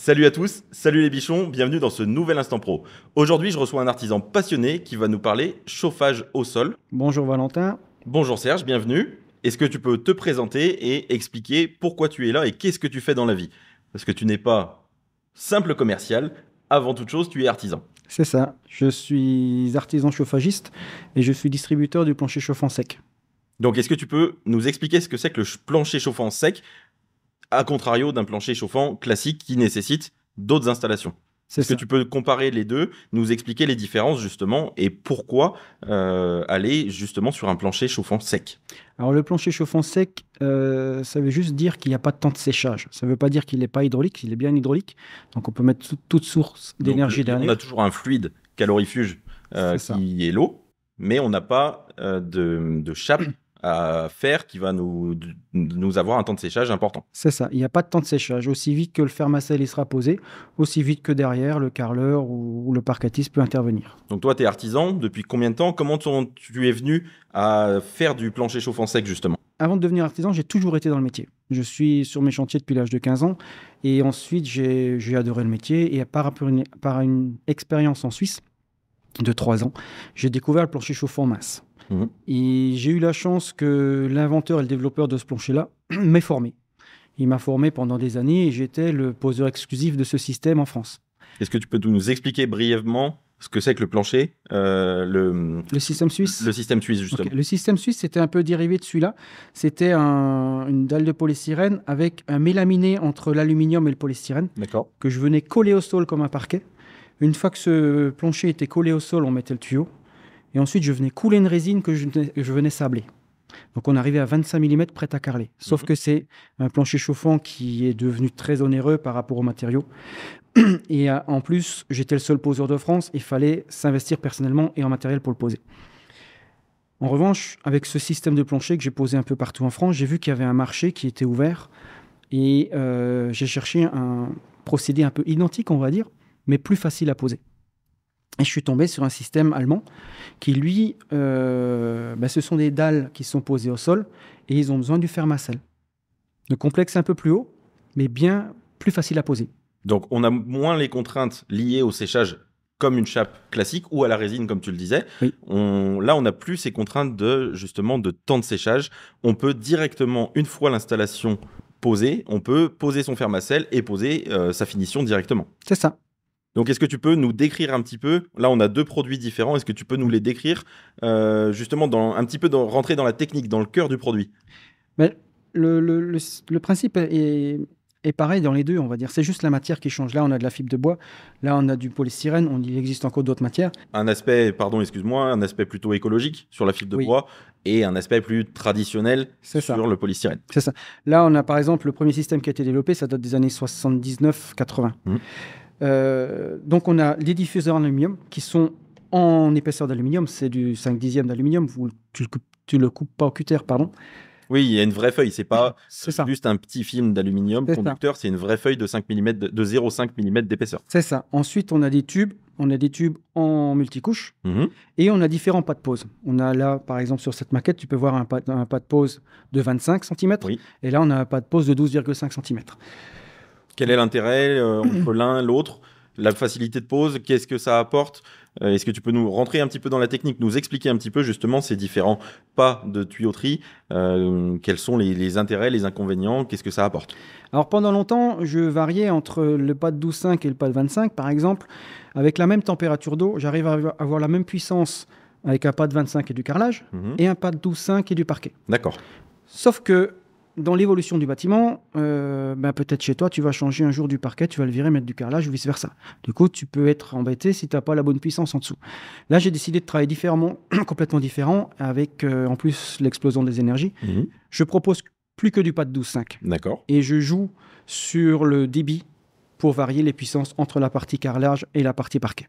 Salut à tous, salut les bichons, bienvenue dans ce nouvel Instant Pro. Aujourd'hui, je reçois un artisan passionné qui va nous parler chauffage au sol. Bonjour Valentin. Bonjour Serge, bienvenue. Est-ce que tu peux te présenter et expliquer pourquoi tu es là et qu'est-ce que tu fais dans la vie? Parce que tu n'es pas simple commercial, avant toute chose, tu es artisan. C'est ça, je suis artisan chauffagiste et je suis distributeur du plancher chauffant sec. Donc, est-ce que tu peux nous expliquer ce que c'est que le plancher chauffant sec, à contrario d'un plancher chauffant classique qui nécessite d'autres installations? C'est Est-ce que ça. tu peux comparer les deux, nous expliquer les différences justement et pourquoi aller justement sur un plancher chauffant sec? Alors le plancher chauffant sec, ça veut juste dire qu'il n'y a pas de temps de séchage. Ça ne veut pas dire qu'il n'est pas hydraulique, il est bien hydraulique. Donc on peut mettre toute source Donc, d'énergie on a derrière. toujours un fluide calorifuge C'est ça. qui est l'eau, mais on n'a pas de chape à faire qui va nous avoir un temps de séchage important. C'est ça, il n'y a pas de temps de séchage. Aussi vite que le fer Marcel il sera posé, aussi vite que derrière, le carreleur ou le parquetiste peut intervenir. Donc toi, tu es artisan depuis combien de temps? Comment tu es venu à faire du plancher chauffant sec justement? Avant de devenir artisan, j'ai toujours été dans le métier. Je suis sur mes chantiers depuis l'âge de 15 ans. Et ensuite, j'ai adoré le métier. Et par une expérience en Suisse de 3 ans, j'ai découvert le plancher chauffant mince. Mhm. Et j'ai eu la chance que l'inventeur et le développeur de ce plancher-là m'ait formé. Il m'a formé pendant des années et j'étais le poseur exclusif de ce système en France. Est-ce que tu peux nous expliquer brièvement ce que c'est que le plancher, Le système suisse. le système suisse justement? Ok. Le système suisse, c'était un peu dérivé de celui-là. C'était une dalle de polystyrène avec un mélaminé entre l'aluminium et le polystyrène D'accord. que je venais coller au sol comme un parquet. Une fois que ce plancher était collé au sol, on mettait le tuyau. Et ensuite, je venais couler une résine que je venais sabler. Donc, on arrivait à 25 mm prêt à carreler. Sauf que c'est un plancher chauffant qui est devenu très onéreux par rapport aux matériaux. Et en plus, j'étais le seul poseur de France. Il fallait s'investir personnellement et en matériel pour le poser. En revanche, avec ce système de plancher que j'ai posé un peu partout en France, j'ai vu qu'il y avait un marché qui était ouvert. Et j'ai cherché un procédé un peu identique, on va dire, mais plus facile à poser. Et je suis tombé sur un système allemand qui, lui, ce sont des dalles qui sont posées au sol et ils ont besoin du fer Marcel. Le complexe est un peu plus haut, mais bien plus facile à poser. Donc, on a moins les contraintes liées au séchage comme une chape classique ou à la résine, comme tu le disais. Oui. Là, on n'a plus ces contraintes justement de temps de séchage. On peut directement, une fois l'installation posée, on peut poser son fer Marcel et poser sa finition directement. C'est ça. Donc, est-ce que tu peux nous décrire un petit peu? Là, on a deux produits différents. Est-ce que tu peux nous les décrire justement rentrer dans la technique, dans le cœur du produit? Mais le principe est pareil dans les deux, on va dire. C'est juste la matière qui change. Là, on a de la fibre de bois. Là, on a du polystyrène. Il existe encore d'autres matières. Un aspect, pardon, excuse-moi, un aspect plutôt écologique sur la fibre de Oui. bois et un aspect plus traditionnel C'est ça. sur le polystyrène. C'est ça. Là, on a par exemple le premier système qui a été développé, ça date des années 79-80. Donc, on a les diffuseurs en aluminium qui sont en épaisseur d'aluminium. C'est du 5/10 d'aluminium. Tu le coupes pas au cutter, pardon. Oui, il y a une vraie feuille. C'est pas C'est ça. juste un petit film d'aluminium C'est ça. conducteur. C'est une vraie feuille de 5 mm, de 0,5 mm d'épaisseur. C'est ça. Ensuite, on a des tubes. On a des tubes en multicouche et on a différents pas de pose. On a là, par exemple, sur cette maquette, tu peux voir un pas de pose de 25 cm. Oui. Et là, on a un pas de pose de 12,5 cm. Quel est l'intérêt entre l'un et l'autre? La facilité de pose, qu'est-ce que ça apporte? Est-ce que tu peux nous rentrer un petit peu dans la technique, nous expliquer un petit peu justement ces différents pas de tuyauterie? Quels sont les intérêts, les inconvénients? Qu'est-ce que ça apporte? Alors pendant longtemps, je variais entre le pas de 12,5 et le pas de 25, par exemple. Avec la même température d'eau, j'arrive à avoir la même puissance avec un pas de 25 et du carrelage et un pas de 12,5 et du parquet. D'accord. Sauf que dans l'évolution du bâtiment, peut-être chez toi, tu vas changer un jour du parquet, tu vas le virer, mettre du carrelage ou vice-versa. Du coup, tu peux être embêté si tu n'as pas la bonne puissance en dessous. Là, j'ai décidé de travailler différemment, complètement différent, avec en plus l'explosion des énergies. Je propose plus que du pas de 12,5. D'accord. Et je joue sur le débit pour varier les puissances entre la partie carrelage et la partie parquet.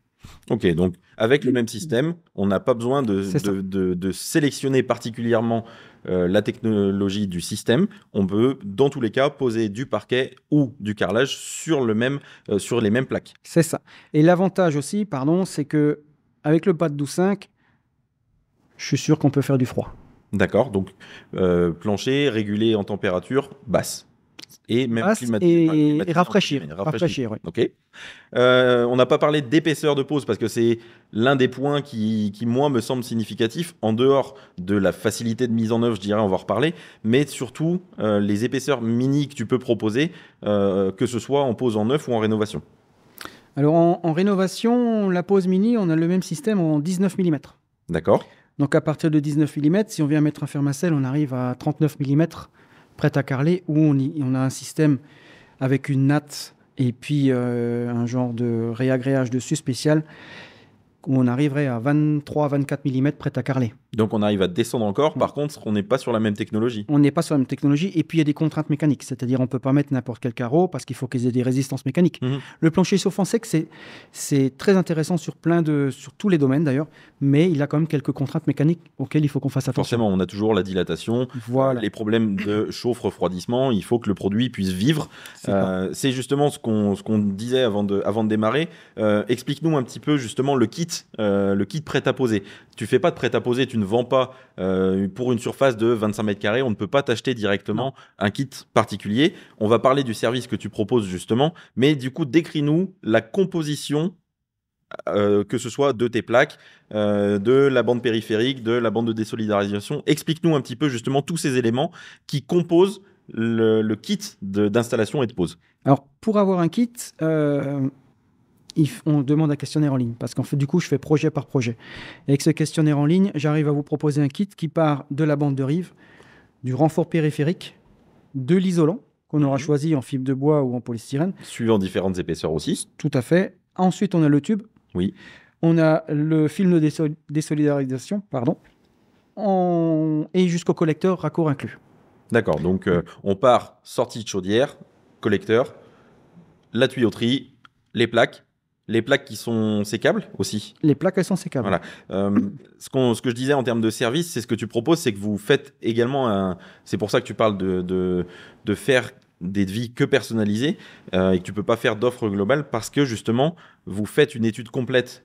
Ok, donc avec le même système, on n'a pas besoin de sélectionner particulièrement la technologie du système. On peut, dans tous les cas, poser du parquet ou du carrelage sur les mêmes plaques. C'est ça. Et l'avantage aussi, c'est que avec le pas de 12,5, je suis sûr qu'on peut faire du froid. D'accord, donc plancher régulé en température basse. Et même Basse et rafraîchir. Rafraîchir, oui. Ok. On n'a pas parlé d'épaisseur de pose parce que c'est l'un des points qui, moi, me semble significatif, en dehors de la facilité de mise en œuvre, je dirais, on va en reparler, mais surtout les épaisseurs mini que tu peux proposer, que ce soit en pose en neuf ou en rénovation. Alors, en rénovation, la pose mini, on a le même système en 19 mm. D'accord. Donc, à partir de 19 mm, si on vient mettre un fermacelle, on arrive à 39 mm prêt à carreler, où on a un système avec une natte et puis un genre de réagréage dessus spécial, où on arriverait à 23-24 mm prêt à carreler. Donc on arrive à descendre encore, par contre on n'est pas sur la même technologie. On n'est pas sur la même technologie, et puis il y a des contraintes mécaniques, c'est-à-dire on ne peut pas mettre n'importe quel carreau parce qu'il faut qu'ils aient des résistances mécaniques. Le plancher chauffant sec, c'est très intéressant sur tous les domaines d'ailleurs, mais il a quand même quelques contraintes mécaniques auxquelles il faut qu'on fasse attention. Forcément, on a toujours la dilatation, les problèmes de chauffe-refroidissement, il faut que le produit puisse vivre. C'est justement ce qu'on disait avant de démarrer. Explique-nous un petit peu justement le kit prêt à poser. Tu fais pas de prêt à poser, tu ne vends pas pour une surface de 25 mètres carrés, on ne peut pas t'acheter directement un kit particulier. On va parler du service que tu proposes justement, mais du coup, décris-nous la composition, que ce soit de tes plaques, de la bande périphérique, de la bande de désolidarisation. Explique-nous un petit peu justement tous ces éléments qui composent le kit d'installation et de pose. Alors, pour avoir un kit, on demande un questionnaire en ligne, parce qu'en fait, du coup, je fais projet par projet. Et avec ce questionnaire en ligne, j'arrive à vous proposer un kit qui part de la bande de rive, du renfort périphérique, de l'isolant, qu'on aura choisi en fibre de bois ou en polystyrène. Suivant différentes épaisseurs aussi. Tout à fait. Ensuite, on a le tube. Oui. On a le film de désolidarisation, et jusqu'au collecteur, raccord inclus. D'accord, donc on part sortie de chaudière, collecteur, la tuyauterie, les plaques qui sont sécables aussi. Les plaques, elles sont sécables. Voilà. Ce que je disais en termes de service, c'est ce que tu proposes, c'est que vous faites également c'est pour ça que tu parles de faire des devis que personnalisés et que tu peux pas faire d'offres globales parce que justement, vous faites une étude complète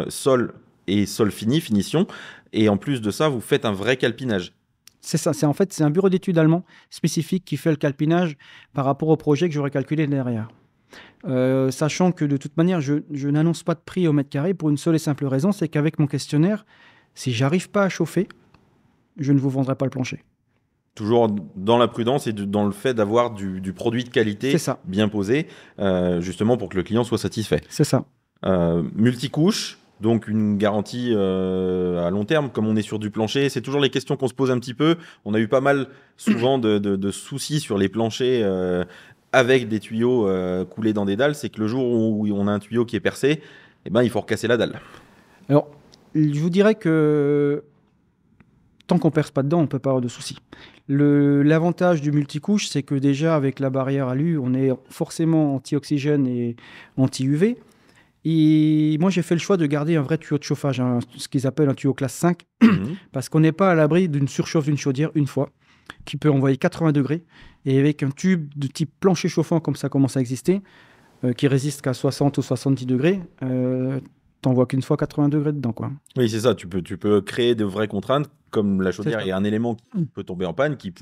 sol et sol finition, et en plus de ça, vous faites un vrai calpinage. C'est ça, c'est un bureau d'études allemand spécifique qui fait le calpinage par rapport au projet que j'aurais calculé derrière. Sachant que de toute manière, je n'annonce pas de prix au mètre carré pour une seule et simple raison, c'est qu'avec mon questionnaire, si j'arrive pas à chauffer, je ne vous vendrai pas le plancher. Toujours dans la prudence et dans le fait d'avoir du produit de qualité bien posé, justement pour que le client soit satisfait. C'est ça. Multicouche, donc une garantie à long terme, comme on est sur du plancher. C'est toujours les questions qu'on se pose un petit peu. On a eu pas mal souvent de soucis sur les planchers avec des tuyaux coulés dans des dalles. C'est que le jour où on a un tuyau qui est percé, eh ben, il faut recasser la dalle. Alors, je vous dirais que tant qu'on ne perce pas dedans, on ne peut pas avoir de soucis. L'avantage du multicouche, c'est que déjà, avec la barrière alu, on est forcément anti-oxygène et anti-UV. Et moi, j'ai fait le choix de garder un vrai tuyau de chauffage, ce qu'ils appellent un tuyau classe 5, parce qu'on n'est pas à l'abri d'une surchauffe d'une chaudière une fois, qui peut envoyer 80 degrés. Et avec un tube de type plancher chauffant, comme ça commence à exister, qui résiste qu'à 60 ou 70 degrés, t'envoies qu'une fois 80 degrés dedans, quoi. Oui, c'est ça. Tu peux créer de vraies contraintes, comme la chaudière est un élément qui peut tomber en panne, qui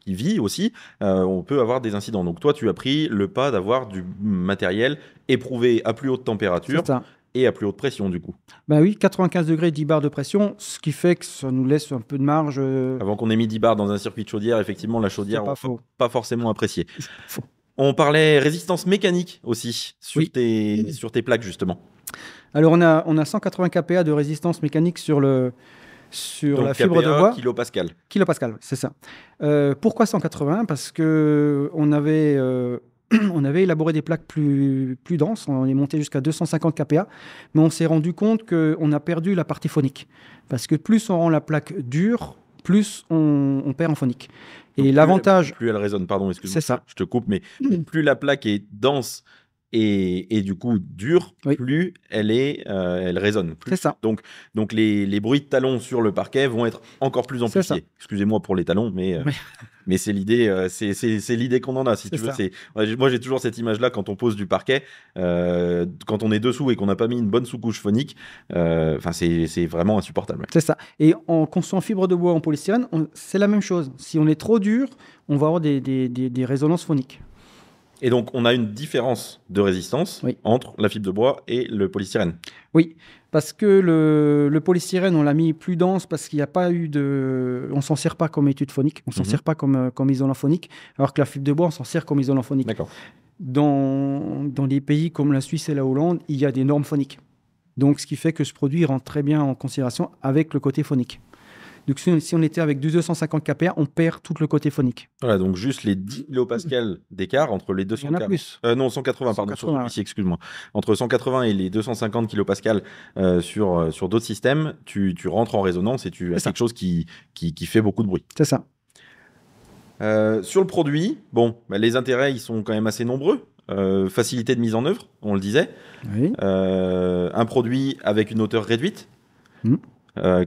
vit aussi. On peut avoir des incidents. Donc toi, tu as pris le pas d'avoir du matériel éprouvé à plus haute température et à plus haute pression, du coup. Ben oui, 95 degrés, 10 bars de pression, ce qui fait que ça nous laisse un peu de marge. Avant qu'on ait mis 10 bars dans un circuit de chaudière, effectivement, la chaudière n'a pas forcément apprécié. On parlait résistance mécanique aussi sur tes plaques, justement. Alors, on a 180 kPa de résistance mécanique sur la fibre de bois. Kilopascal. Kilopascal, c'est ça. Pourquoi 180 ? Parce qu'on avait élaboré des plaques plus denses. On est monté jusqu'à 250 kPa. Mais on s'est rendu compte qu'on a perdu la partie phonique. Parce que plus on rend la plaque dure, plus on perd en phonique. Et l'avantage... Plus elle résonne, pardon, excuse-moi. C'est ça. Je te coupe, mais plus la plaque est dense et du coup dure, Oui. plus elle résonne. C'est ça. Donc les bruits de talons sur le parquet vont être encore plus C'est ça. amplifiés. Excusez-moi pour les talons, mais Oui. mais c'est l'idée, c'est l'idée qu'on en a, si C'est tu veux. ça. Moi, j'ai toujours cette image-là quand on pose du parquet, quand on est dessous et qu'on n'a pas mis une bonne sous-couche phonique. Enfin, c'est vraiment insupportable. Ouais. C'est ça. Et en construisant en fibre de bois en polystyrène, c'est la même chose. Si on est trop dur, on va avoir des résonances phoniques. Et donc, on a une différence de résistance Oui. entre la fibre de bois et le polystyrène. Oui, parce que le polystyrène, on l'a mis plus dense parce qu'il n'y a pas eu de... On s'en sert pas comme étude phonique, on s'en sert pas comme isolant phonique, alors que la fibre de bois, on s'en sert comme isolant phonique. D'accord. Dans des pays comme la Suisse et la Hollande, il y a des normes phoniques. Donc, ce qui fait que ce produit rentre très bien en considération avec le côté phonique. Donc, si on était avec du 250 kPa, on perd tout le côté phonique. Voilà, donc juste les 10 kilopascales d'écart entre les 200. Il y en a plus. Non, 180, pardon, 180, sur celui-ci, excuse-moi. Entre 180 et les 250 kilopascales sur d'autres systèmes, tu rentres en résonance et tu as quelque chose qui fait beaucoup de bruit. C'est ça. Sur le produit, bon, bah, les intérêts, ils sont quand même assez nombreux. Facilité de mise en œuvre, on le disait. Oui. Un produit avec une hauteur réduite.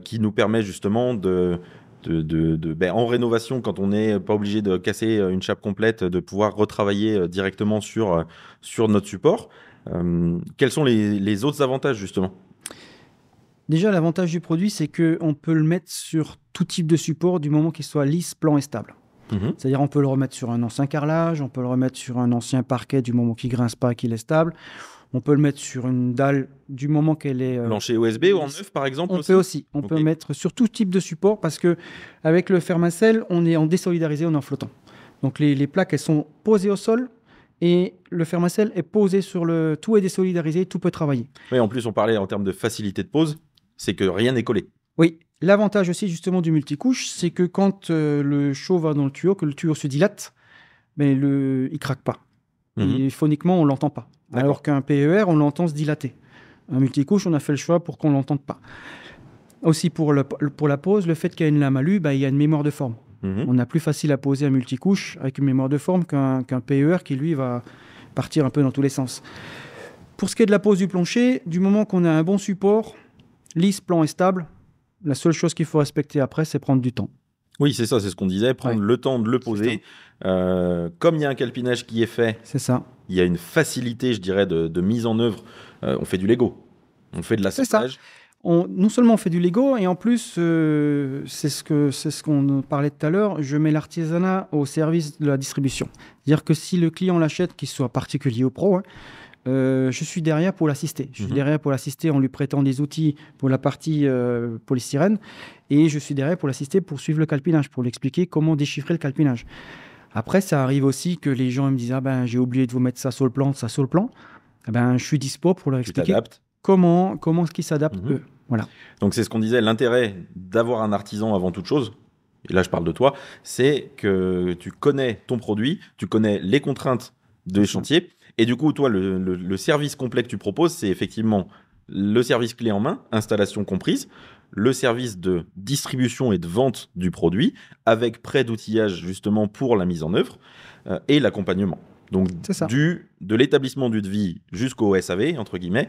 Qui nous permet justement en rénovation, quand on n'est pas obligé de casser une chape complète, de pouvoir retravailler directement sur notre support. Quels sont les autres avantages justement? Déjà, l'avantage du produit, c'est qu'on peut le mettre sur tout type de support du moment qu'il soit lisse, plan et stable. C'est-à-dire on peut le remettre sur un ancien carrelage, on peut le remettre sur un ancien parquet du moment qu'il ne grince pas, qu'il est stable. On peut le mettre sur une dalle du moment qu'elle est... Plancher OSB ou en neuf, par exemple? On peut aussi. On peut mettre sur tout type de support parce qu'avec le Fermacell, on est en désolidarisé, on est en flottant. Donc les plaques, elles sont posées au sol et le Fermacell est posé sur le... Tout est désolidarisé, tout peut travailler. Oui, en plus, on parlait en termes de facilité de pose, c'est que rien n'est collé. Oui. L'avantage aussi justement du multicouche, c'est que quand le chaud va dans le tuyau, que le tuyau se dilate, mais il ne craque pas. Et phoniquement, on ne l'entend pas. Alors qu'un PER, on l'entend se dilater. Un multicouche, on a fait le choix pour qu'on ne l'entende pas. Aussi pour la pose, le fait qu'il y ait une lame alu, il y a une mémoire de forme. On a plus facile à poser un multicouche avec une mémoire de forme qu'un PER qui, lui, va partir un peu dans tous les sens. Pour ce qui est de la pose du plancher, du moment qu'on a un bon support, lisse, plan et stable, la seule chose qu'il faut respecter après, c'est prendre du temps. Oui, c'est ça, c'est ce qu'on disait, prendre le temps de le poser. Comme il y a un calpinage qui est fait, c'est ça. Il y a une facilité, je dirais, de mise en œuvre. On fait du Lego, on fait de l'assemblage. Non seulement on fait du Lego, et en plus, c'est ce qu'on parlait tout à l'heure, je mets l'artisanat au service de la distribution. C'est-à-dire que si le client l'achète, qu'il soit particulier ou pro, je suis derrière pour l'assister. Je suis derrière pour l'assister en lui prêtant des outils pour la partie polystyrène, et je suis derrière pour l'assister pour suivre le calpinage, pour lui expliquer comment déchiffrer le calpinage. Après, ça arrive aussi que les gens me disent « Ah ben, j'ai oublié de vous mettre ça sur le plan, ça sur le plan. » Eh ben, je suis dispo pour leur expliquer comment est-ce qu'ils s'adaptent eux. Voilà. Donc, c'est ce qu'on disait, l'intérêt d'avoir un artisan avant toute chose, et là je parle de toi, c'est que tu connais ton produit, tu connais les contraintes des chantiers, et du coup, toi, le service complet que tu proposes, c'est effectivement le service clé en main, installation comprise, le service de distribution et de vente du produit, avec prêt d'outillage justement pour la mise en œuvre, et l'accompagnement. Donc, de l'établissement du devis jusqu'au SAV, entre guillemets,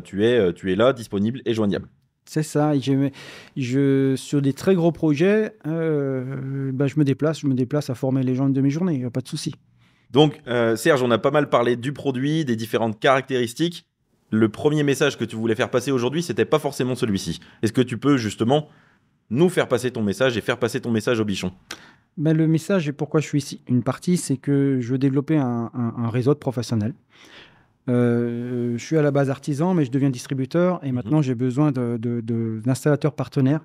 tu es là, disponible et joignable. C'est ça. Sur des très gros projets, je me déplace à former les gens une demi-journée, il n'y a pas de souci. Donc, Serge, on a pas mal parlé du produit, des différentes caractéristiques. Le premier message que tu voulais faire passer aujourd'hui, c'était pas forcément celui-ci. Est-ce que tu peux justement nous faire passer ton message et faire passer ton message au bichon? Le message et pourquoi je suis ici. Une partie, c'est que je veux développer un réseau de professionnels. Je suis à la base artisan, mais je deviens distributeur et maintenant j'ai besoin d'installateurs partenaires.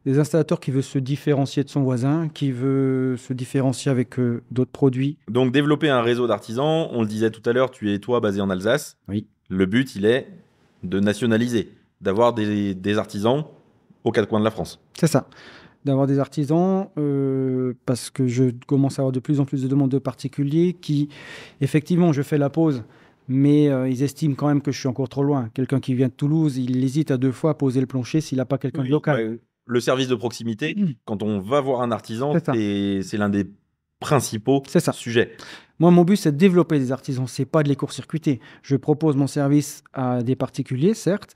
Des installateurs qui veulent se différencier de son voisin, qui veulent se différencier avec d'autres produits. Donc développer un réseau d'artisans, on le disait tout à l'heure, tu es toi basé en Alsace. Oui. Le but, il est de nationaliser, d'avoir des artisans aux quatre coins de la France. C'est ça. D'avoir des artisans, parce que je commence à avoir de plus en plus de demandes de particuliers qui, effectivement, je fais la pause, mais ils estiment quand même que je suis encore trop loin. Quelqu'un qui vient de Toulouse, il hésite à 2 fois à poser le plancher s'il n'a pas quelqu'un de local. Le service de proximité, quand on va voir un artisan, c'est l'un des principaux C'est ça. sujets. Moi, mon but, c'est de développer des artisans, c'est pas de les court-circuiter. Je propose mon service à des particuliers, certes,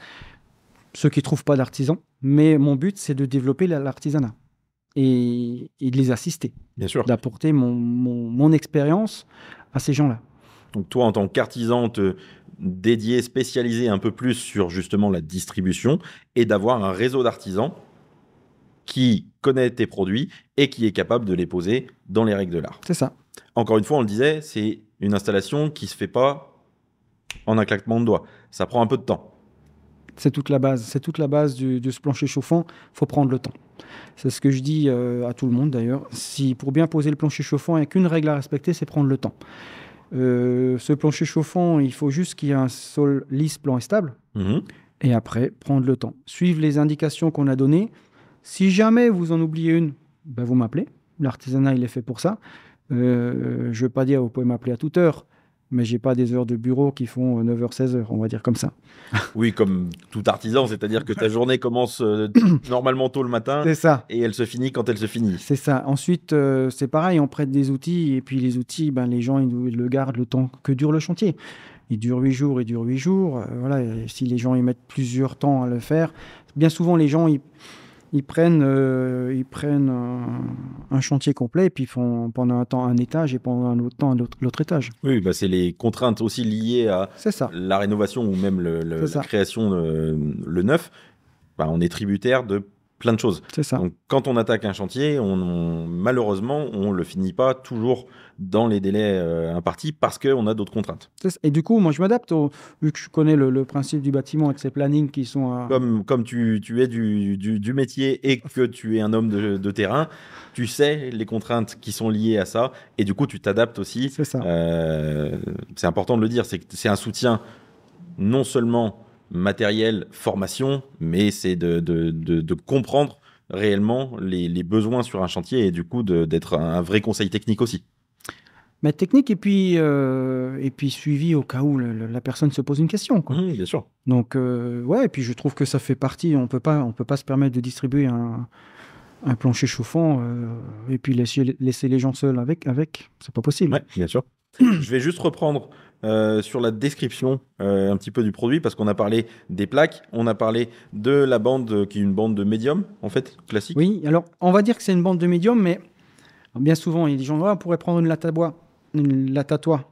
ceux qui trouvent pas d'artisans, mais mon but, c'est de développer l'artisanat et de les assister, Bien sûr. d'apporter mon expérience à ces gens-là. Donc toi, en tant qu'artisan, te dédier, spécialiser un peu plus sur justement la distribution et d'avoir un réseau d'artisans qui connaît tes produits et qui est capable de les poser dans les règles de l'art. C'est ça. Encore une fois, on le disait, c'est une installation qui se fait pas en un claquement de doigts. Ça prend un peu de temps. C'est toute la base. C'est toute la base de ce plancher chauffant. Il faut prendre le temps. C'est ce que je dis à tout le monde d'ailleurs. Si pour bien poser le plancher chauffant, il n'y a qu'une règle à respecter, c'est prendre le temps. Ce plancher chauffant, il faut juste qu'il y ait un sol lisse, blanc et stable. Mhm. Et après, prendre le temps. Suivre les indications qu'on a données. Si jamais vous en oubliez une, ben vous m'appelez. L'artisanat, il est fait pour ça. Je ne veux pas dire vous pouvez m'appeler à toute heure, mais je n'ai pas des heures de bureau qui font 9h, 16h, on va dire comme ça. Oui, comme tout artisan, c'est-à-dire que ta journée commence normalement tôt le matin C'est ça. et elle se finit quand elle se finit. C'est ça. Ensuite, c'est pareil, on prête des outils et puis les outils, ben, les gens, ils le gardent le temps que dure le chantier. Il dure 8 jours, il dure 8 jours. Voilà, et si les gens ils mettent plusieurs temps à le faire, bien souvent les gens ils prennent un chantier complet et puis ils font pendant un temps un étage et pendant un autre temps l'autre étage. Oui, bah c'est les contraintes aussi liées à C'est ça. la rénovation ou même C'est ça. la création, le neuf. Bah, on est tributaire de plein de choses. C'est ça. Donc, quand on attaque un chantier, malheureusement, on ne le finit pas toujours dans les délais impartis parce qu'on a d'autres contraintes. Et du coup, moi, je m'adapte, vu que je connais le principe du bâtiment avec ses plannings qui sont à... Comme tu es du métier et que tu es un homme de terrain, tu sais les contraintes qui sont liées à ça et du coup, tu t'adaptes aussi. C'est ça. C'est important de le dire, c'est un soutien non seulement matériel, formation, mais c'est de comprendre réellement les besoins sur un chantier et du coup d'être un vrai conseil technique aussi. Mais technique et puis suivi au cas où la personne se pose une question, quoi. Mmh, bien sûr. Donc, ouais, et puis je trouve que ça fait partie, on peut pas se permettre de distribuer un plancher chauffant et puis laisser les gens seuls avec, c'est pas possible. Ouais, bien sûr. Je vais juste reprendre sur la description un petit peu du produit parce qu'on a parlé des plaques, on a parlé de la bande qui est une bande de médium, en fait, classique. Oui, alors on va dire que c'est une bande de médium, mais bien souvent, il y a des gens, on pourrait prendre une latte à bois, une latte à toit.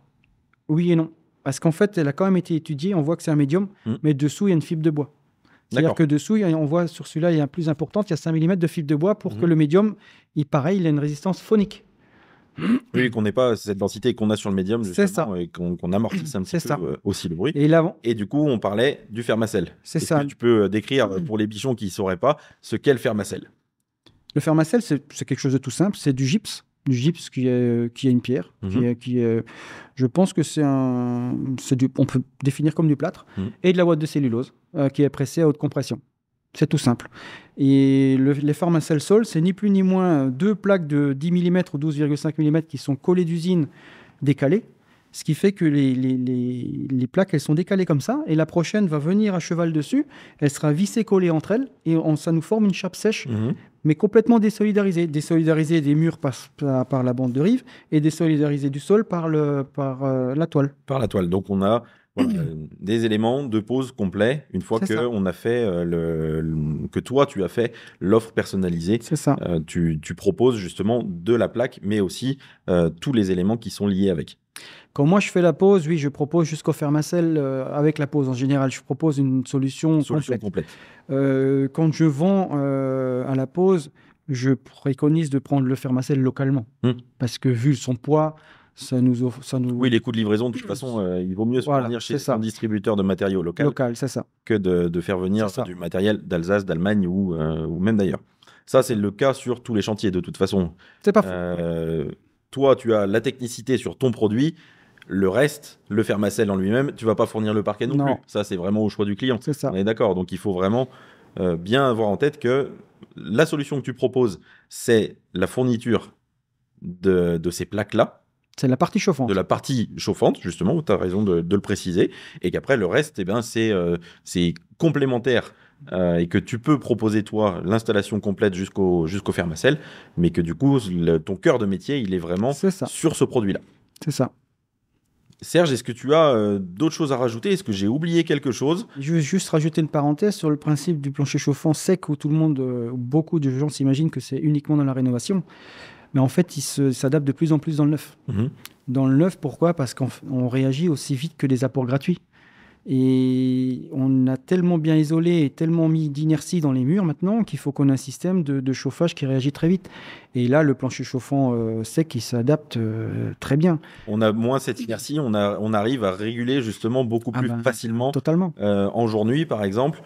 Oui et non. Parce qu'en fait, elle a quand même été étudiée, on voit que c'est un médium, mais dessous, il y a une fibre de bois. C'est-à-dire D'accord. que dessous, on voit sur celui-là, il y a plus importante, il y a 5 mm de fibre de bois pour que le médium, pareil, il a une résistance phonique. Oui, qu'on n'ait pas cette densité qu'on a sur le médium, C'est justement, et qu'on amortisse un petit C'est ça. peu aussi le bruit. Et là, Et du coup, on parlait du fermacelle. c'est Est-ce ça. que tu peux décrire pour les bichons qui ne sauraient pas ce qu'est le fermacelle? Le fermacelle, c'est quelque chose de tout simple, c'est du gypse. Du gypse qui est une pierre, je pense que on peut définir comme du plâtre, et de la ouate de cellulose qui est pressée à haute compression. C'est tout simple. Et les fermacelles sol, c'est ni plus ni moins 2 plaques de 10 mm ou 12,5 mm qui sont collées d'usine, décalées, ce qui fait que les plaques, elles sont décalées comme ça, et la prochaine va venir à cheval dessus, elle sera vissée, collée entre elles, et ça nous forme une chape sèche, mais complètement désolidarisée. Désolidarisée des murs par la bande de rive, et désolidarisée du sol par la toile. Par la toile. Donc, on a des éléments de pose complets une fois que on a fait que toi, tu as fait l'offre personnalisée. C'est ça. Tu proposes justement de la plaque, mais aussi tous les éléments qui sont liés avec. Quand moi je fais la pose, oui, je propose jusqu'au fermacelle avec la pose. En général, je propose une solution complète. Quand je vends à la pose, je préconise de prendre le fermacelle localement. Parce que vu son poids, ça nous... Oui, les coûts de livraison, de toute façon, il vaut mieux se fournir chez un distributeur de matériaux local c'est ça. que de faire venir du matériel d'Alsace, d'Allemagne ou même d'ailleurs. Ça, c'est le cas sur tous les chantiers, de toute façon. C'est pas faux. Toi, tu as la technicité sur ton produit. Le reste, le fermacelle en lui-même, tu vas pas fournir le parquet non plus. Ça, c'est vraiment au choix du client. C'est ça. On est d'accord. Donc, il faut vraiment bien avoir en tête que la solution que tu proposes, c'est la fourniture de ces plaques-là. C'est la partie chauffante. De la partie chauffante, justement, tu as raison de le préciser. Et qu'après, le reste, c'est complémentaire et que tu peux proposer, toi, l'installation complète jusqu'au fermacell, mais que du coup, ton cœur de métier, il est vraiment sur ce produit-là. C'est ça. Serge, est-ce que tu as d'autres choses à rajouter? Est-ce que j'ai oublié quelque chose? Je veux juste rajouter une parenthèse sur le principe du plancher chauffant sec où tout le monde, beaucoup de gens s'imaginent que c'est uniquement dans la rénovation. Mais en fait, il s'adapte de plus en plus dans le neuf. Dans le neuf, pourquoi? Parce qu'on réagit aussi vite que les apports gratuits. Et on a tellement bien isolé et tellement mis d'inertie dans les murs maintenant qu'il faut qu'on ait un système de chauffage qui réagit très vite. Et là, le plancher chauffant sec, il s'adapte très bien. On a moins cette inertie, on arrive à réguler justement beaucoup plus facilement. Totalement. En jour-nuit, par exemple,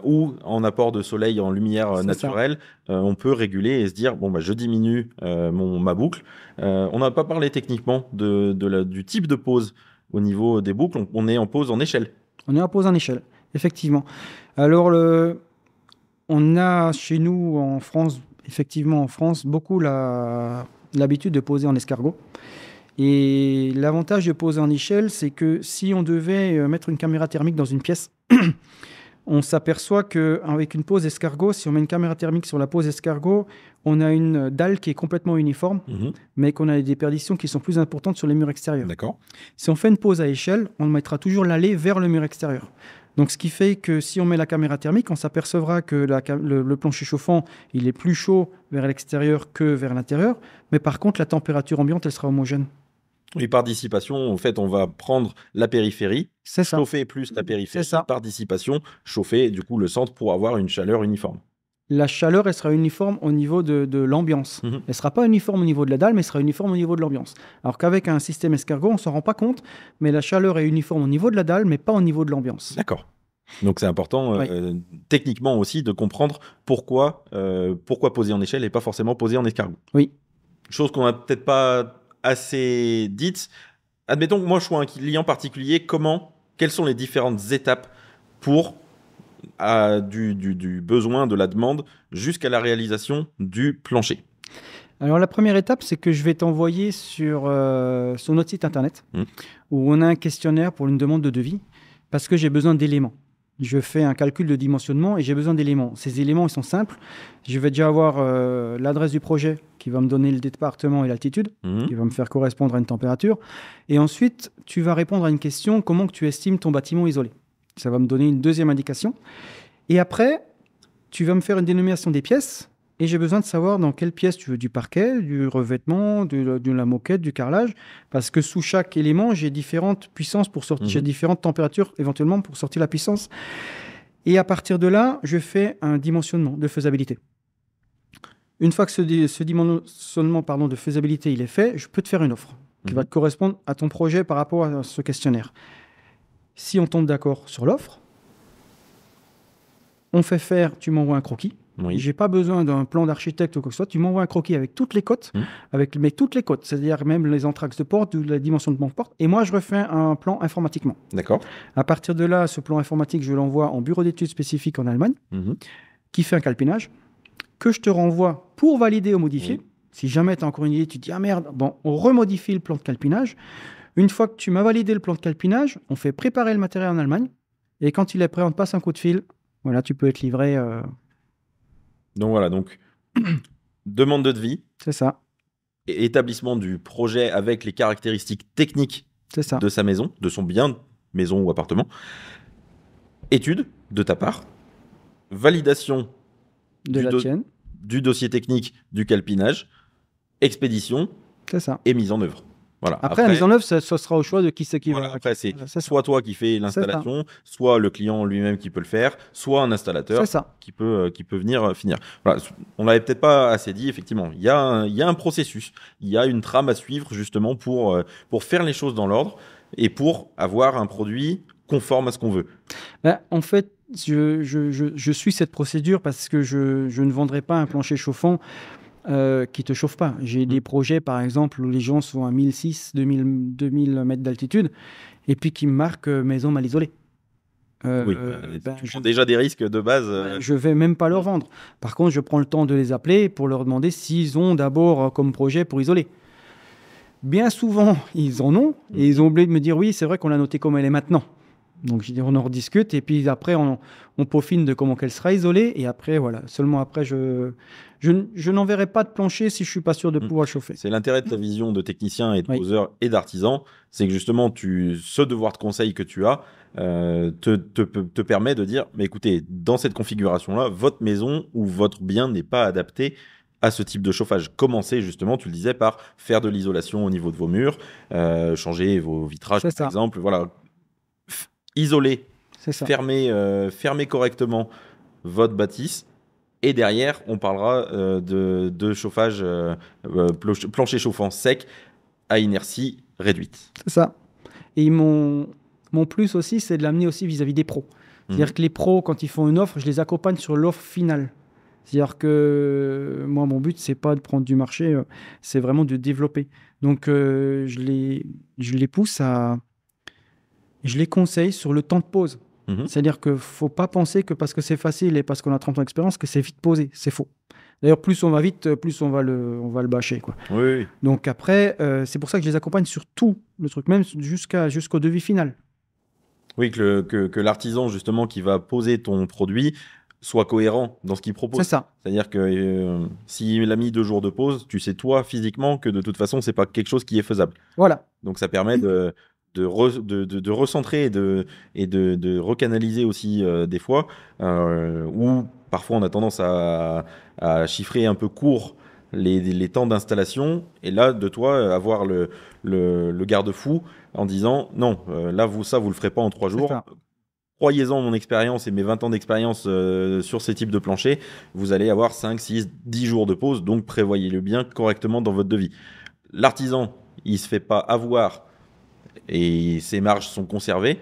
ou en apport de soleil en lumière naturelle, on peut réguler et se dire, bon, bah, je diminue ma boucle. On n'a pas parlé techniquement du type de pose. Au niveau des boucles, on est en pose en échelle. On est en pose en échelle, effectivement. Alors, on a chez nous en France, effectivement en France, beaucoup l'habitude de poser en escargot. Et l'avantage de poser en échelle, c'est que si on devait mettre une caméra thermique dans une pièce, on s'aperçoit qu'avec une pose escargot, si on met une caméra thermique sur la pose escargot, on a une dalle qui est complètement uniforme, mais qu'on a des déperditions qui sont plus importantes sur les murs extérieurs. D'accord. Si on fait une pose à échelle, on mettra toujours l'allée vers le mur extérieur. Donc, ce qui fait que si on met la caméra thermique, on s'apercevra que le plancher chauffant, il est plus chaud vers l'extérieur que vers l'intérieur. Mais par contre, la température ambiante, elle sera homogène. Et par dissipation, en fait, on va prendre la périphérie, chauffer plus la périphérie, par dissipation, chauffer du coup le centre pour avoir une chaleur uniforme. La chaleur, elle sera uniforme au niveau de l'ambiance. Elle ne sera pas uniforme au niveau de la dalle, mais elle sera uniforme au niveau de l'ambiance. Alors qu'avec un système escargot, on ne s'en rend pas compte, mais la chaleur est uniforme au niveau de la dalle, mais pas au niveau de l'ambiance. D'accord. Donc c'est important techniquement aussi de comprendre pourquoi poser en échelle et pas forcément poser en escargot. Oui. Chose qu'on n'a peut-être pas assez dite. Admettons que moi je sois un client particulier, quelles sont les différentes étapes pour du besoin, de la demande, jusqu'à la réalisation du plancher? Alors la première étape, c'est que je vais t'envoyer sur notre site internet où on a un questionnaire pour une demande de devis parce que j'ai besoin d'éléments. Je fais un calcul de dimensionnement et j'ai besoin d'éléments. Ces éléments, ils sont simples. Je vais déjà avoir l'adresse du projet qui va me donner le département et l'altitude, qui va me faire correspondre à une température. Et ensuite, tu vas répondre à une question, comment que tu estimes ton bâtiment isolé? Ça va me donner une deuxième indication. Et après, tu vas me faire une dénomination des pièces. Et j'ai besoin de savoir dans quelle pièce tu veux du parquet, du revêtement, de la moquette, du carrelage. Parce que sous chaque élément, j'ai différentes puissances pour sortir, j'ai différentes températures éventuellement pour sortir la puissance. Et à partir de là, je fais un dimensionnement de faisabilité. Une fois que ce dimensionnement de faisabilité il est fait, je peux te faire une offre qui va te correspondre à ton projet par rapport à ce questionnaire. Si on tombe d'accord sur l'offre, on fait faire, tu m'envoies un croquis. Oui. Je n'ai pas besoin d'un plan d'architecte ou quoi que ce soit. Tu m'envoies un croquis avec toutes les cotes, mais toutes les cotes, c'est-à-dire même les entraxes de porte, la dimension de porte. Et moi, je refais un plan informatiquement. D'accord. À partir de là, ce plan informatique, je l'envoie en bureau d'études spécifique en Allemagne, qui fait un calpinage, que je te renvoie pour valider ou modifier. Si jamais tu as encore une idée, tu te dis « Ah merde !» Bon, on remodifie le plan de calpinage. Une fois que tu m'as validé le plan de calpinage, on fait préparer le matériel en Allemagne. Et quand il est prêt, on te passe un coup de fil. Voilà, tu peux être livré... Donc voilà, demande de devis. C'est ça. Et établissement du projet avec les caractéristiques techniques de sa maison, de son bien, maison ou appartement. Étude de ta part. Validation du dossier technique du calpinage. Expédition. C'est ça. Et mise en œuvre. Voilà. Après, la mise en œuvre, ça sera au choix de qui c'est qui va. Après, c'est soit toi qui fais l'installation, soit le client lui-même qui peut le faire, soit un installateur qui peut venir finir. Voilà. On l'avait peut-être pas assez dit, effectivement. Il y a un processus, il y a une trame à suivre justement pour faire les choses dans l'ordre et pour avoir un produit conforme à ce qu'on veut. En fait, je suis cette procédure parce que je ne vendrai pas un plancher chauffant qui ne te chauffe pas. J'ai des projets, par exemple, où les gens sont à 2000 mètres d'altitude et puis qui me marquent maison mal isolée. Tu prends déjà des risques de base. Je ne vais même pas leur vendre. Par contre, je prends le temps de les appeler pour leur demander s'ils ont d'abord comme projet pour isoler. Bien souvent, ils en ont et ils ont oublié de me dire oui, c'est vrai qu'on l'a noté comme elle est maintenant. Donc on en rediscute et puis après on peaufine de comment qu'elle sera isolée et après voilà, seulement après je n'enverrai pas de plancher si je suis pas sûr de pouvoir le chauffer. C'est l'intérêt de ta vision de technicien et de Oui. poseur et d'artisan, c'est que justement ce devoir de conseil que tu as te permet de dire, mais écoutez, dans cette configuration-là, votre maison ou votre bien n'est pas adapté à ce type de chauffage. Commencez justement, tu le disais, par faire de l'isolation au niveau de vos murs, changer vos vitrages C'est par ça. exemple, voilà. Isoler, C'est ça. fermer correctement votre bâtisse. Et derrière, on parlera de chauffage plancher chauffant sec à inertie réduite. C'est ça. Et mon plus aussi, c'est de l'amener aussi vis-à-vis des pros. C'est-à-dire que les pros, quand ils font une offre, je les accompagne sur l'offre finale. C'est-à-dire que moi, mon but, c'est pas de prendre du marché, c'est vraiment de développer. Donc, je les pousse je les conseille sur le temps de pause. C'est-à-dire qu'il ne faut pas penser que parce que c'est facile et parce qu'on a 30 ans d'expérience, que c'est vite posé. C'est faux. D'ailleurs, plus on va vite, plus on va le bâcher, quoi. Oui. Donc après, c'est pour ça que je les accompagne sur tout le truc, même jusqu'au devis final. Oui, que l'artisan justement qui va poser ton produit soit cohérent dans ce qu'il propose. C'est ça. C'est-à-dire que s'il a mis 2 jours de pause, tu sais toi physiquement que de toute façon, c'est pas quelque chose qui est faisable. Voilà. Donc ça permet de recentrer et de recanaliser aussi des fois, où parfois on a tendance à chiffrer un peu court les temps d'installation, et là de toi avoir le garde-fou en disant non, là vous le ferez pas en 3 jours. Ça. Croyez-en mon expérience et mes 20 ans d'expérience sur ces types de planchers, vous allez avoir 5, 6, 10 jours de pause, donc prévoyez-le bien correctement dans votre devis. L'artisan, il se fait pas avoir et ses marges sont conservées.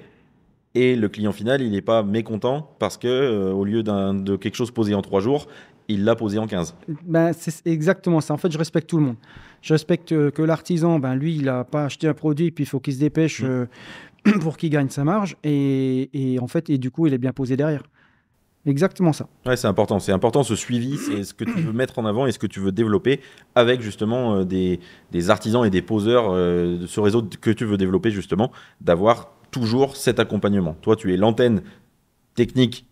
Et le client final, il n'est pas mécontent parce que au lieu de quelque chose posé en 3 jours, il l'a posé en 15. Ben, c'est exactement ça. En fait, je respecte tout le monde. Je respecte que l'artisan, ben, lui, il n'a pas acheté un produit, puis il faut qu'il se dépêche pour qu'il gagne sa marge. Et en fait, et du coup, il est bien posé derrière. Exactement ça. Ouais, c'est important. C'est important ce suivi, c'est ce que tu veux mettre en avant et ce que tu veux développer avec justement des artisans et des poseurs de ce réseau que tu veux développer justement, d'avoir toujours cet accompagnement. Toi, tu es l'antenne technique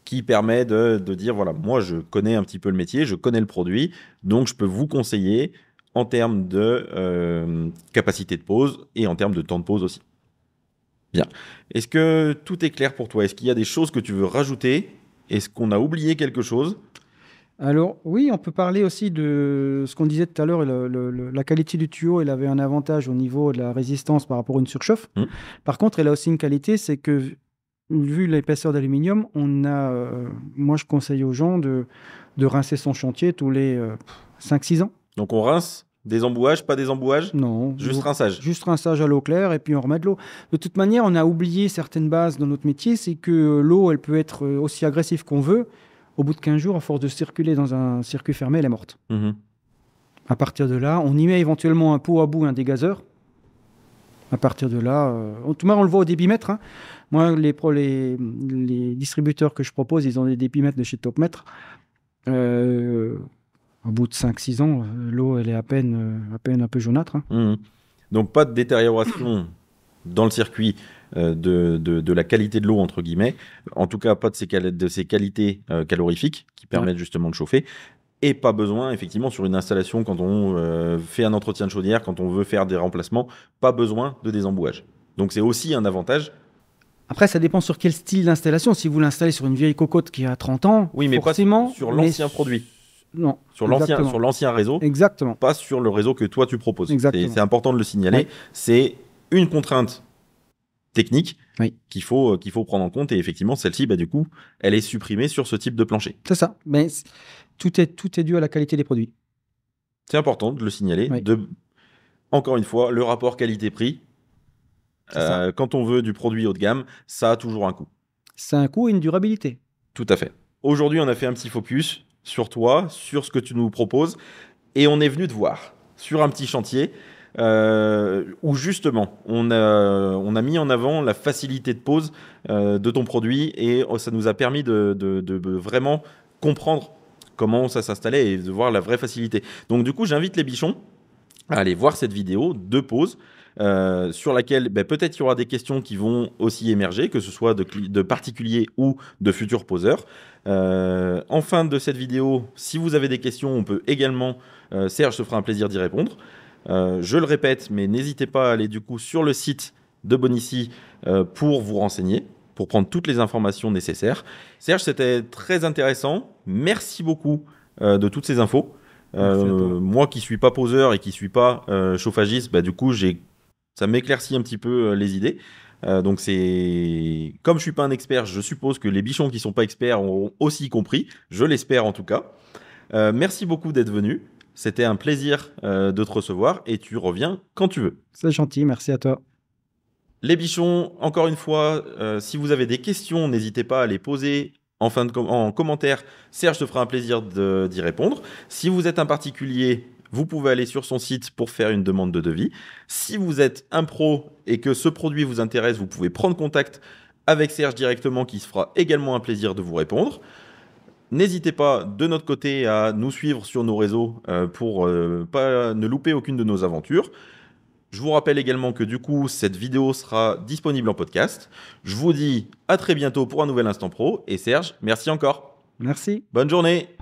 qui permet de dire, voilà, moi, je connais un petit peu le métier, je connais le produit, donc je peux vous conseiller en termes de capacité de pause et en termes de temps de pause aussi. Bien. Est-ce que tout est clair pour toi? Est-ce qu'il y a des choses que tu veux rajouter? Est-ce qu'on a oublié quelque chose? Alors, oui, on peut parler aussi de ce qu'on disait tout à l'heure. La qualité du tuyau, elle avait un avantage au niveau de la résistance par rapport à une surchauffe. Par contre, elle a aussi une qualité, c'est que vu l'épaisseur d'aluminium, moi, je conseille aux gens de rincer son chantier tous les 5-6 ans. Donc, on rince des embouages, pas des embouages? Non. Juste rinçage? Juste rinçage à l'eau claire et puis on remet de l'eau. De toute manière, on a oublié certaines bases dans notre métier, c'est que l'eau, elle peut être aussi agressive qu'on veut. Au bout de 15 jours, à force de circuler dans un circuit fermé, elle est morte. À partir de là, on y met éventuellement un pot à bout, un dégazeur. À partir de là, en tout cas, on le voit au débitmètre. Hein. Moi, les distributeurs que je propose, ils ont des débitmètres de chez Topmètre. Au bout de 5-6 ans, l'eau, elle est à peine un peu jaunâtre. Hein. Donc, pas de détérioration dans le circuit de la qualité de l'eau, entre guillemets. En tout cas, pas de ses qualités calorifiques qui permettent justement de chauffer. Et pas besoin, effectivement, sur une installation, quand on fait un entretien de chaudière, quand on veut faire des remplacements, pas besoin de désembouage. Donc, c'est aussi un avantage. Après, ça dépend sur quel style d'installation. Si vous l'installez sur une vieille cocotte qui a 30 ans, oui, mais forcément, pas sur l'ancien produit. Non. Sur l'ancien réseau. Exactement. Pas sur le réseau que toi, tu proposes. C'est important de le signaler. Oui. C'est une contrainte technique qu'il faut prendre en compte. Et effectivement, celle-ci, du coup, elle est supprimée sur ce type de plancher. C'est ça. Mais tout est dû à la qualité des produits. C'est important de le signaler. Encore une fois, le rapport qualité-prix, quand on veut du produit haut de gamme, ça a toujours un coût. C'est un coût et une durabilité. Tout à fait. Aujourd'hui, on a fait un petit focus sur toi, sur ce que tu nous proposes, et on est venu te voir sur un petit chantier où justement on a mis en avant la facilité de pose de ton produit, et ça nous a permis de vraiment comprendre comment ça s'installait et de voir la vraie facilité. Donc du coup, j'invite les bichons à aller voir cette vidéo de pause sur laquelle peut-être il y aura des questions qui vont aussi émerger, que ce soit de particuliers ou de futurs poseurs. En fin de cette vidéo, si vous avez des questions, on peut également, Serge se fera un plaisir d'y répondre. Je le répète, mais n'hésitez pas à aller du coup sur le site de Bonici pour vous renseigner, pour prendre toutes les informations nécessaires. Serge, c'était très intéressant. Merci beaucoup de toutes ces infos. Moi qui suis pas poseur et qui suis pas chauffagiste, du coup ça m'éclaircit un petit peu les idées. Donc comme je suis pas un expert, je suppose que les bichons qui sont pas experts ont aussi compris. Je l'espère en tout cas. Merci beaucoup d'être venu. C'était un plaisir de te recevoir et tu reviens quand tu veux. C'est gentil, merci à toi. Les bichons, encore une fois, si vous avez des questions, n'hésitez pas à les poser en commentaire. Serge te fera un plaisir d'y répondre. Si vous êtes un particulier, vous pouvez aller sur son site pour faire une demande de devis. Si vous êtes un pro et que ce produit vous intéresse, vous pouvez prendre contact avec Serge directement qui se fera également un plaisir de vous répondre. N'hésitez pas de notre côté à nous suivre sur nos réseaux pour pas ne louper aucune de nos aventures. Je vous rappelle également que du coup, cette vidéo sera disponible en podcast. Je vous dis à très bientôt pour un nouvel Instant Pro. Et Serge, merci encore. Merci. Bonne journée.